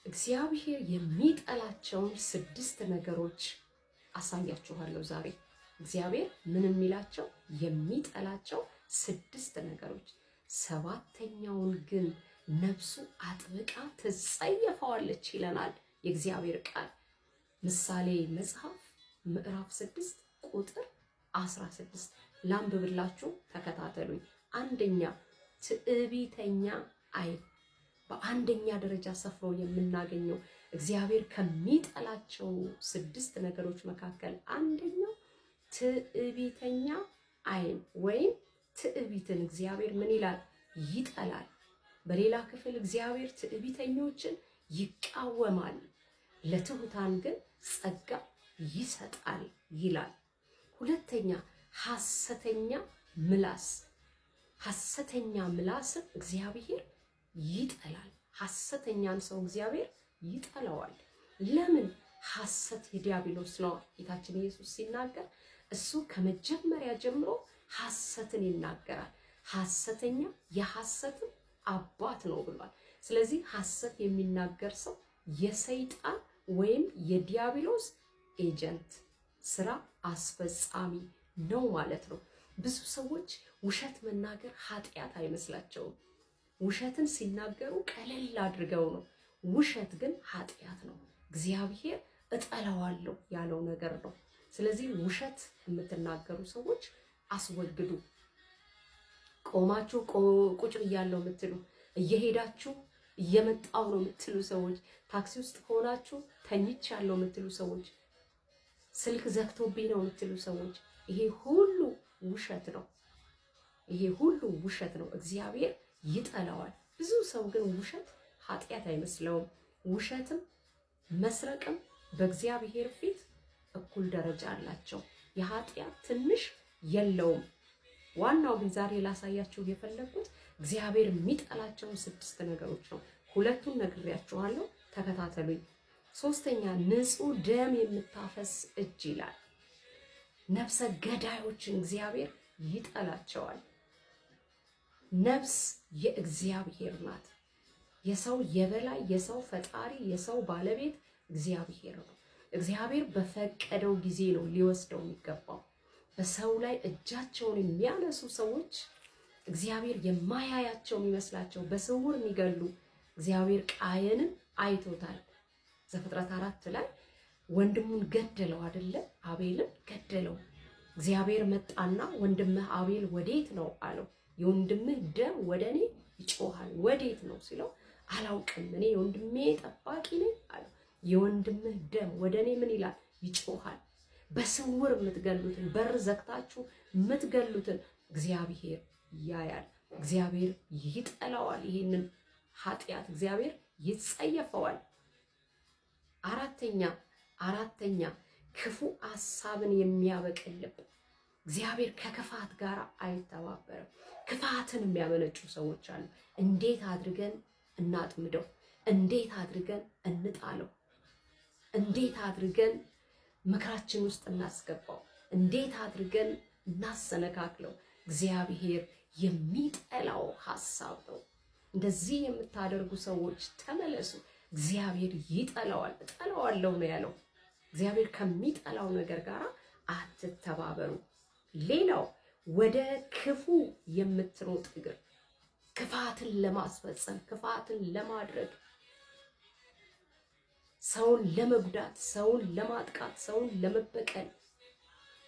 እግዚአብሔር የሚጠላቸውን 6 ነገሮች አሳያችኋለሁ ዛሬ። እግዚአብሔር ምን የሚላቸው የሚጠላቸው 6 ነገሮች፣ 7ኛውን ግን ነፍሱ አጥብቃ ትጸየፈዋለች ይለናል የእግዚአብሔር ቃል። ምሳሌ መጽሐፍ ምዕራፍ 6 ቁጥር 16 ላንብብላችሁ፣ ተከታተሉኝ። አንደኛ ትዕቢተኛ ዓይን። በአንደኛ ደረጃ ሰፍሮ የምናገኘው እግዚአብሔር ከሚጠላቸው 6 ነገሮች መካከል አንደኛው ትዕቢተኛ ዓይን ወይም ትዕቢትን እግዚአብሔር ምን ይላል? ይጠላል። በሌላ ክፍል እግዚአብሔር ትዕቢተኞችን ይቃወማል፣ ለትሑታን ግን ጸጋ ይሰጣል ይላል። ሁለተኛ ሐሰተኛ ምላስ። ሐሰተኛ ምላስን እግዚአብሔር ይጠላል። ሐሰተኛን ሰው እግዚአብሔር ይጠላዋል። ለምን? ሐሰት የዲያብሎስ ነው። ጌታችን ኢየሱስ ሲናገር እሱ ከመጀመሪያ ጀምሮ ሐሰትን ይናገራል። ሐሰተኛ የሐሰትም አባት ነው ብሏል። ስለዚህ ሐሰት የሚናገር ሰው የሰይጣን ወይም የዲያብሎስ ኤጀንት ስራ አስፈጻሚ ነው ማለት ነው። ብዙ ሰዎች ውሸት መናገር ኃጢአት አይመስላቸውም። ውሸትን ሲናገሩ ቀለል አድርገው ነው። ውሸት ግን ኃጢአት ነው። እግዚአብሔር እጠላዋለሁ ያለው ነገር ነው። ስለዚህ ውሸት የምትናገሩ ሰዎች አስወግዱ። ቆማችሁ ቁጭ ብያለሁ የምትሉ፣ እየሄዳችሁ እየመጣው ነው የምትሉ ሰዎች፣ ታክሲ ውስጥ ሆናችሁ ተኝቻለሁ የምትሉ ሰዎች፣ ስልክ ዘግቶብኝ ነው የምትሉ ሰዎች፣ ይሄ ሁሉ ውሸት ነው። ይሄ ሁሉ ውሸት ነው። እግዚአብሔር ይጠላዋል። ብዙ ሰው ግን ውሸት ኃጢአት አይመስለውም። ውሸትም መስረቅም በእግዚአብሔር ፊት እኩል ደረጃ አላቸው። የኃጢአት ትንሽ የለውም። ዋናው ግን ዛሬ ላሳያችሁ የፈለኩት እግዚአብሔር የሚጠላቸውን 6 ነገሮች ነው። 2ቱን ነግሬያችኋለሁ፣ ተከታተሉኝ። 3ኛ ንጹህ ደም የምታፈስ እጅ ይላል። ነፍሰ ገዳዮችን እግዚአብሔር ይጠላቸዋል። ነፍስ የእግዚአብሔር ናት። የሰው የበላይ የሰው ፈጣሪ የሰው ባለቤት እግዚአብሔር ነው። እግዚአብሔር በፈቀደው ጊዜ ነው ሊወስደው የሚገባው። በሰው ላይ እጃቸውን የሚያነሱ ሰዎች እግዚአብሔር የማያያቸው የሚመስላቸው በስውር የሚገሉ እግዚአብሔር ቃየንን አይቶታል። ዘፍጥረት 4 ላይ ወንድሙን ገደለው አይደለ? አቤልን ገደለው። እግዚአብሔር መጣና ወንድምህ አቤል ወዴት ነው አለው። የወንድምህ ደም ወደ እኔ ይጮሃል፣ ወዴት ነው ሲለው አላውቅም፣ እኔ የወንድሜ ጠባቂ ነኝ አለው። የወንድምህ ደም ወደ እኔ ምን ይላል? ይጮሃል። በስውር የምትገሉትን በር ዘግታችሁ የምትገሉትን እግዚአብሔር ያያል። እግዚአብሔር ይጠላዋል። ይህንን ኃጢአት እግዚአብሔር ይጸየፈዋል። አራተኛ ክፉ ሐሳብን የሚያበቅል ልብ። እግዚአብሔር ከክፋት ጋር አይተባበርም። ክፋትን የሚያመነጩ ሰዎች አሉ። እንዴት አድርገን እናጥምደው? እንዴት አድርገን እንጣለው? እንዴት አድርገን ምክራችን ውስጥ እናስገባው? እንዴት አድርገን እናሰነካክለው? እግዚአብሔር የሚጠላው ሐሳብ ነው። እንደዚህ የምታደርጉ ሰዎች ተመለሱ። እግዚአብሔር ይጠላዋል። እጠላዋለሁ ነው ያለው። እግዚአብሔር ከሚጠላው ነገር ጋር አትተባበሩ። ሌላው ወደ ክፉ የምትሮጥ እግር፣ ክፋትን ለማስፈጸም ክፋትን ለማድረግ ሰውን ለመጉዳት፣ ሰውን ለማጥቃት፣ ሰውን ለመበቀል፣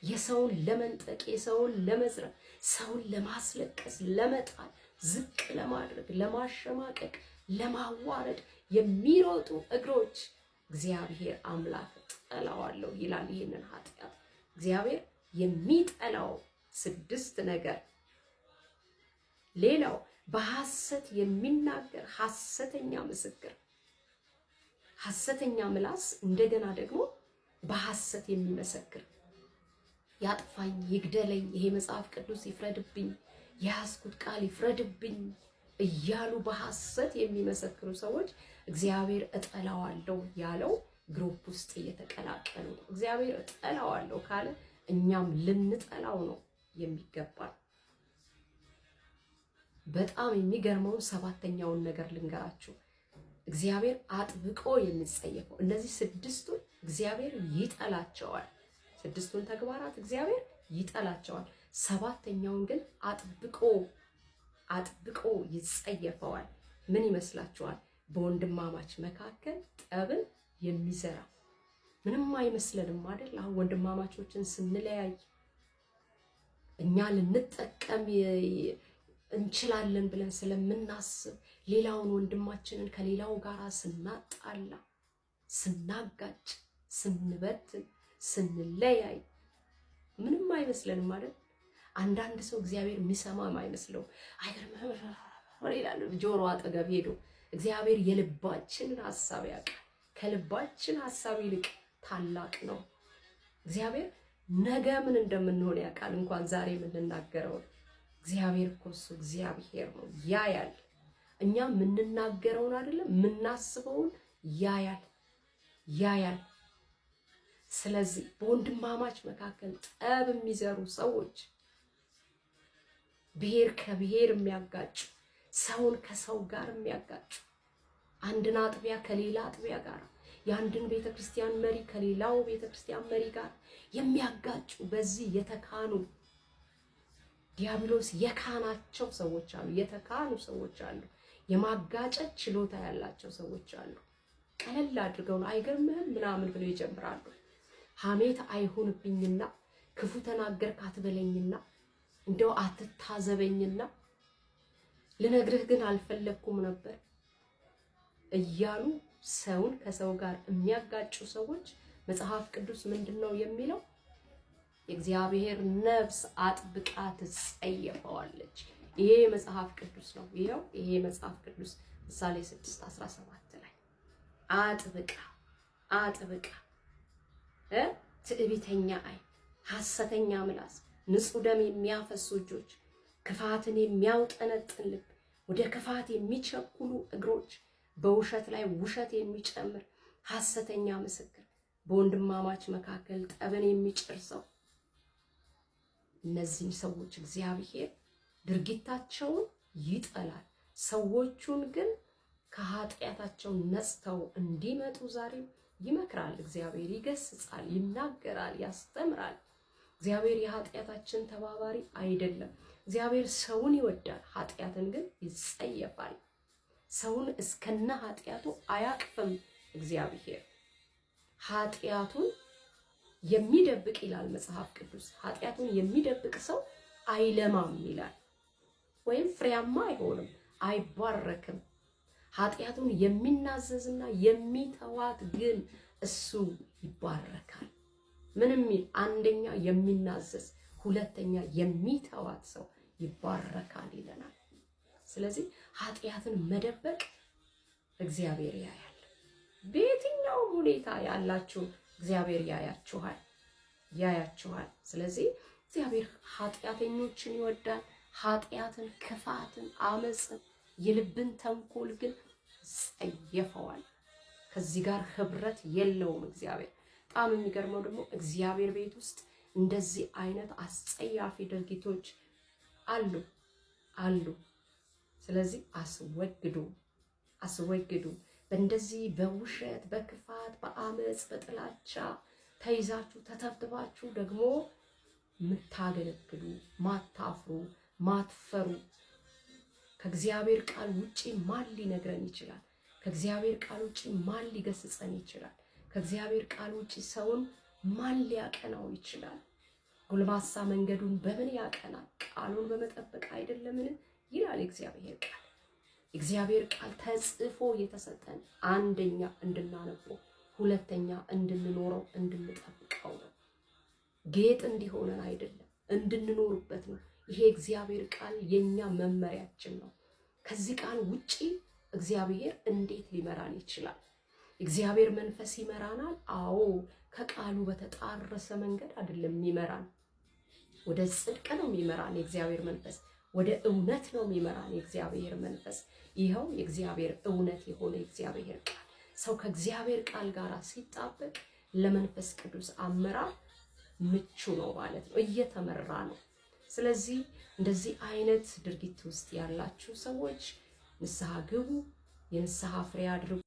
የሰውን ለመንጠቅ፣ የሰውን ለመዝረፍ፣ ሰውን ለማስለቀስ፣ ለመጣል፣ ዝቅ ለማድረግ፣ ለማሸማቀቅ፣ ለማዋረድ የሚሮጡ እግሮች እግዚአብሔር አምላክ ጠላዋለሁ ይላል። ይህንን ኃጢአት እግዚአብሔር የሚጠላው 6 ነገር። ሌላው በሐሰት የሚናገር ሐሰተኛ ምስክር፣ ሐሰተኛ ምላስ፣ እንደገና ደግሞ በሐሰት የሚመሰክር፣ ያጥፋኝ፣ ይግደለኝ፣ ይሄ መጽሐፍ ቅዱስ ይፍረድብኝ፣ የያዝኩት ቃል ይፍረድብኝ እያሉ በሐሰት የሚመሰክሩ ሰዎች እግዚአብሔር እጠላዋለሁ ያለው ግሩፕ ውስጥ እየተቀላቀሉ ነው። እግዚአብሔር እጠላዋለሁ ካለ እኛም ልንጠላው ነው የሚገባል። በጣም የሚገርመውን 7ኛውን ነገር ልንገራችሁ። እግዚአብሔር አጥብቆ የሚጸየፈው እነዚህ ስድስቱን እግዚአብሔር ይጠላቸዋል። ስድስቱን ተግባራት እግዚአብሔር ይጠላቸዋል። ሰባተኛውን ግን አጥብቆ ይጸየፈዋል። ምን ይመስላችኋል? በወንድማማች መካከል ጠብን የሚዘራ ምንም አይመስለንም አይደል? አሁን ወንድማማቾችን ስንለያይ እኛ ልንጠቀም እንችላለን ብለን ስለምናስብ ሌላውን ወንድማችንን ከሌላው ጋር ስናጣላ፣ ስናጋጭ፣ ስንበትን፣ ስንለያይ ምንም አይመስለንም አይደል? አንዳንድ ሰው እግዚአብሔር የሚሰማም አይመስለው ይላል። ጆሮ አጠገብ ሄዶ እግዚአብሔር የልባችንን ሐሳብ ያውቃል። ከልባችን ሐሳብ ይልቅ ታላቅ ነው እግዚአብሔር። ነገ ምን እንደምንሆን ያውቃል። እንኳን ዛሬ የምንናገረው እግዚአብሔር እኮ እሱ እግዚአብሔር ነው፣ ያያል። እኛ የምንናገረውን አይደለም የምናስበውን ያያል። ስለዚህ በወንድማማች መካከል ጠብ የሚዘሩ ሰዎች፣ ብሔር ከብሔር የሚያጋጩ፣ ሰውን ከሰው ጋር የሚያጋጩ፣ አንድን አጥቢያ ከሌላ አጥቢያ ጋር፣ የአንድን ቤተክርስቲያን መሪ ከሌላው ቤተክርስቲያን መሪ ጋር የሚያጋጩ፣ በዚህ የተካኑ ዲያብሎስ የካናቸው ሰዎች አሉ። የተካኑ ሰዎች አሉ። የማጋጨት ችሎታ ያላቸው ሰዎች አሉ። ቀለል አድርገው ነው አይገርምህም ምናምን ብለው ይጀምራሉ። ሐሜት አይሁንብኝና ክፉ ተናገርክ አትበለኝና እንደው አትታዘበኝና ልነግርህ ግን አልፈለኩም ነበር እያሉ ሰውን ከሰው ጋር የሚያጋጩ ሰዎች መጽሐፍ ቅዱስ ምንድነው የሚለው? የእግዚአብሔር ነፍስ አጥብቃ ትጸየፈዋለች። ይሄ መጽሐፍ ቅዱስ ነው። ይሄ መጽሐፍ ቅዱስ ምሳሌ 6:17 ላይ አጥብቃ ትዕቢተኛ ዓይን፣ ሐሰተኛ ምላስ፣ ንጹሕ ደም የሚያፈሱ እጆች፣ ክፋትን የሚያውጠነጥን ልብ፣ ወደ ክፋት የሚቸኩሉ እግሮች፣ በውሸት ላይ ውሸት የሚጨምር ሐሰተኛ ምስክር፣ በወንድማማች መካከል ጠብን የሚጭር ሰው። እነዚህ ሰዎች እግዚአብሔር ድርጊታቸውን ይጠላል። ሰዎቹን ግን ከኃጢአታቸው ነጽተው እንዲመጡ ዛሬም ይመክራል። እግዚአብሔር ይገስጻል፣ ይናገራል፣ ያስተምራል። እግዚአብሔር የኃጢአታችን ተባባሪ አይደለም። እግዚአብሔር ሰውን ይወዳል፣ ኃጢአትን ግን ይጸየፋል። ሰውን እስከነ ኃጢአቱ አያቅፍም። እግዚአብሔር ኃጢአቱን የሚደብቅ ይላል መጽሐፍ ቅዱስ። ኃጢአቱን የሚደብቅ ሰው አይለማም ይላል፣ ወይም ፍሬያማ አይሆንም፣ አይባረክም። ኃጢአቱን የሚናዘዝና የሚተዋት ግን እሱ ይባረካል። ምንም ይል አንደኛ የሚናዘዝ ሁለተኛ የሚተዋት ሰው ይባረካል ይለናል። ስለዚህ ኃጢአትን መደበቅ እግዚአብሔር ያያል። በየትኛውም ሁኔታ ያላችሁ እግዚአብሔር ያያችኋል። ስለዚህ እግዚአብሔር ኃጢአተኞችን ይወዳል። ኃጢአትን፣ ክፋትን፣ አመፅን፣ የልብን ተንኮል ግን ጸየፈዋል። ከዚህ ጋር ህብረት የለውም እግዚአብሔር። በጣም የሚገርመው ደግሞ እግዚአብሔር ቤት ውስጥ እንደዚህ አይነት አስጸያፊ ድርጊቶች አሉ። ስለዚህ አስወግዱ። በእንደዚህ በውሸት፣ በክፋት፣ በአመፅ፣ በጥላቻ ተይዛችሁ ተተብትባችሁ ደግሞ የምታገለግሉ ማታፍሩ፣ ማትፈሩ ከእግዚአብሔር ቃል ውጪ ማን ሊነግረን ይችላል? ከእግዚአብሔር ቃል ውጪ ማን ሊገስጸን ይችላል? ከእግዚአብሔር ቃል ውጪ ሰውን ማን ሊያቀናው ይችላል? ጎልማሳ መንገዱን በምን ያቀናል? ቃሉን በመጠበቅ አይደለምን? ይላል እግዚአብሔር ቃል። እግዚአብሔር ቃል ተጽፎ የተሰጠን አንደኛ እንድናነበው፣ ሁለተኛ እንድንኖረው፣ እንድንጠብቀው ነው። ጌጥ እንዲሆነን አይደለም፣ እንድንኖርበት ነው። ይሄ እግዚአብሔር ቃል የኛ መመሪያችን ነው። ከዚህ ቃል ውጪ እግዚአብሔር እንዴት ሊመራን ይችላል? እግዚአብሔር መንፈስ ይመራናል። አዎ፣ ከቃሉ በተጣረሰ መንገድ አይደለም የሚመራን። ወደ ጽድቅ ነው የሚመራን የእግዚአብሔር መንፈስ። ወደ እውነት ነው የሚመራን የእግዚአብሔር መንፈስ። ይኸው የእግዚአብሔር እውነት የሆነ የእግዚአብሔር ቃል ሰው ከእግዚአብሔር ቃል ጋር ሲጣበቅ ለመንፈስ ቅዱስ አመራር ምቹ ነው ማለት ነው፣ እየተመራ ነው። ስለዚህ እንደዚህ አይነት ድርጊት ውስጥ ያላችሁ ሰዎች ንስሐ ግቡ፣ የንስሐ ፍሬ አድርጉ።